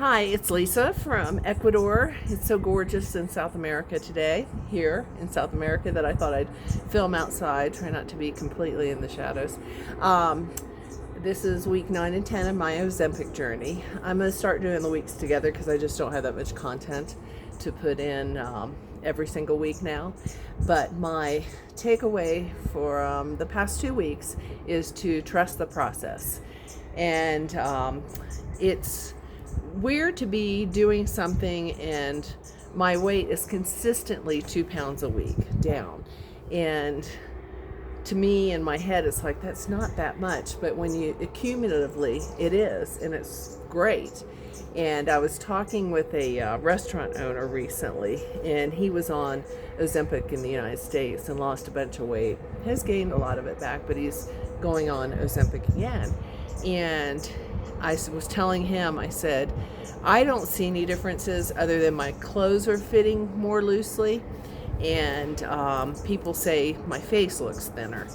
Hi, it's Lisa from Ecuador. It's so gorgeous in South America today, here in South America, that I thought I'd film outside, try not to be completely in the shadows. Um, this is week 9 and 10 of my Ozempic journey. I'm going to start doing the weeks together because I just don't have that much content to put in every single week now. But my takeaway for the past 2 weeks is to trust the process. And it's weird to be doing something and my weight is consistently 2 pounds a week down. And to me, in my head, it's like, that's not that much. But when you accumulatively, it is, and it's great. And I was talking with a restaurant owner recently, and he was on Ozempic in the United States and lost a bunch of weight. Has gained a lot of it back, but he's going on Ozempic again. And I was telling him, I said, I don't see any differences other than my clothes are fitting more loosely, and people say my face looks thinner.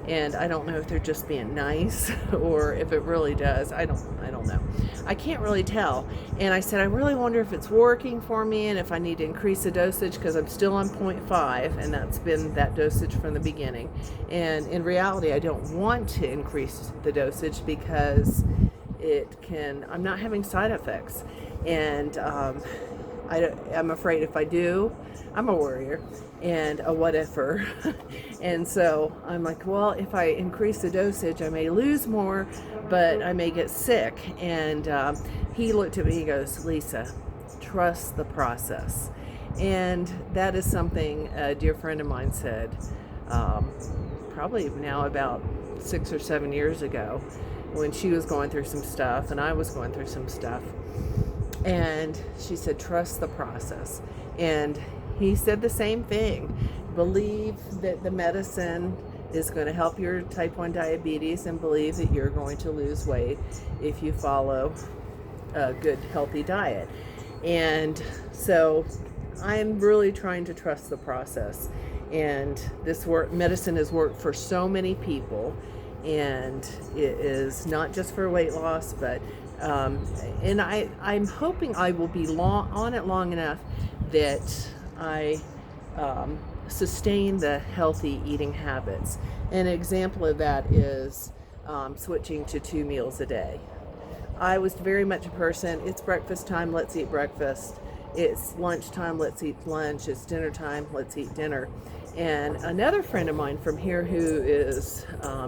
And I don't know if they're just being nice or if it really does. I don't know. I can't really tell. And I said, I really wonder if it's working for me and if I need to increase the dosage, because I'm still on 0.5 and that's been that dosage from the beginning. And in reality, I don't want to increase the dosage because I'm not having side effects. And I'm afraid if I do, I'm a worrier and a what-ifer. And so I'm like, well, if I increase the dosage, I may lose more, but I may get sick. And he looked at me, he goes, Lisa, trust the process. And that is something a dear friend of mine said probably now about 6 or 7 years ago, when she was going through some stuff and I was going through some stuff. And she said, trust the process. And he said the same thing. Believe that the medicine is going to help your type 1 diabetes, and believe that you're going to lose weight if you follow a good, healthy diet. And so I'm really trying to trust the process. And this medicine has worked for so many people. And it is not just for weight loss, but and I'm hoping I will be on it long enough that I sustain the healthy eating habits. An example of that is switching to 2 meals a day. I was very much a person, it's breakfast time, let's eat breakfast. It's lunchtime, let's eat lunch. It's dinner time, let's eat dinner. And another friend of mine from here who is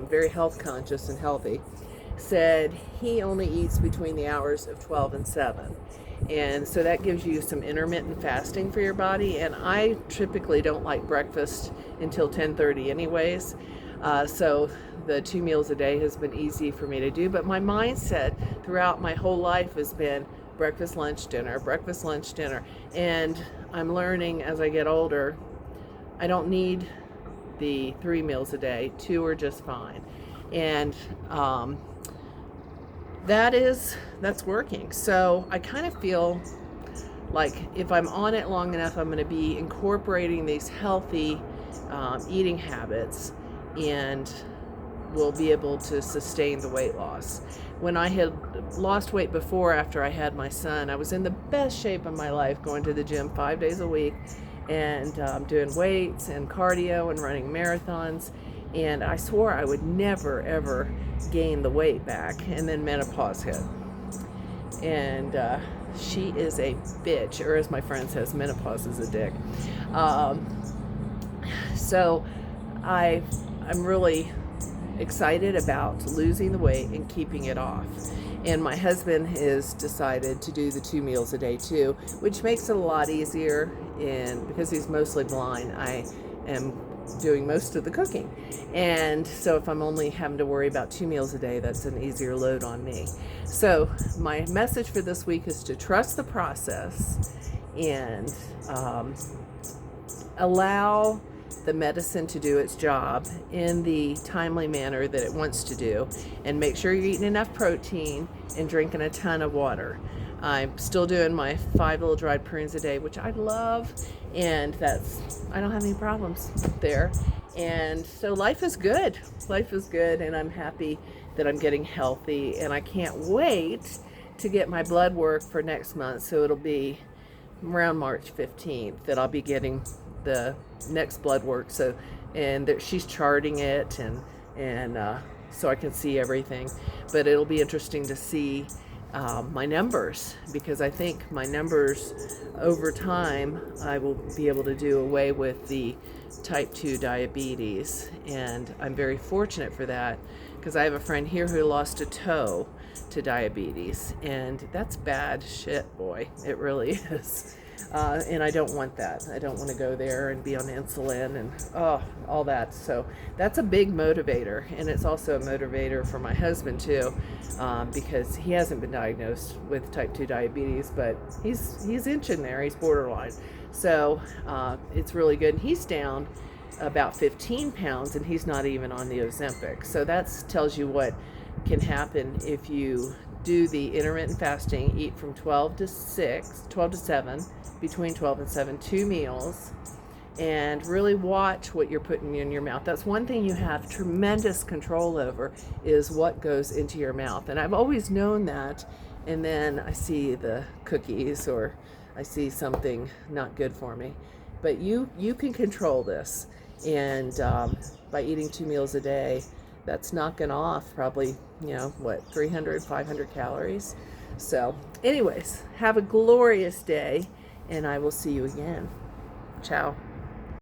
very health conscious and healthy said he only eats between the hours of 12 and 7. And so that gives you some intermittent fasting for your body. And I typically don't like breakfast until 10:30 anyways. So the 2 meals a day has been easy for me to do. But my mindset throughout my whole life has been breakfast, lunch, dinner, breakfast, lunch, dinner. And I'm learning as I get older, I don't need the 3 meals a day. 2 are just fine. And that's working. So I kind of feel like if I'm on it long enough, I'm going to be incorporating these healthy eating habits, and will be able to sustain the weight loss. When I had lost weight before, after I had my son, I was in the best shape of my life, going to the gym 5 days a week and doing weights and cardio and running marathons. And I swore I would never, ever gain the weight back. And then menopause hit. And she is a bitch, or as my friend says, menopause is a dick. So I'm really excited about losing the weight and keeping it off. And my husband has decided to do the 2 meals a day too, which makes it a lot easier. And because he's mostly blind, I am doing most of the cooking. And so if I'm only having to worry about 2 meals a day, that's an easier load on me. So my message for this week is to trust the process and allow the medicine to do its job in the timely manner that it wants to do, and make sure you're eating enough protein and drinking a ton of water. I'm still doing my 5 little dried prunes a day, which I love, and I don't have any problems there. And so life is good. Life is good, and I'm happy that I'm getting healthy, and I can't wait to get my blood work for next month, so it'll be around March 15th that I'll be getting the next blood work. So, and she's charting it, and so I can see everything. But it'll be interesting to see my numbers, because I think my numbers over time, I will be able to do away with the type 2 diabetes. And I'm very fortunate for that, because I have a friend here who lost a toe to diabetes, and that's bad shit, boy. It really is. And I don't want that. I don't want to go there and be on insulin and all that. So that's a big motivator, and it's also a motivator for my husband too, because he hasn't been diagnosed with type 2 diabetes, but he's inching there. He's borderline. So it's really good. And he's down about 15 pounds, and he's not even on the Ozempic. So that tells you what can happen if you do the intermittent fasting, eat from 12 to 7, between 12 and 7, 2 meals, and really watch what you're putting in your mouth. That's one thing you have tremendous control over, is what goes into your mouth. And I've always known that, and then I see the cookies, or I see something not good for me. But you can control this, and by eating 2 meals a day, that's knocking off probably, 300, 500 calories. So anyways, have a glorious day, and I will see you again. Ciao.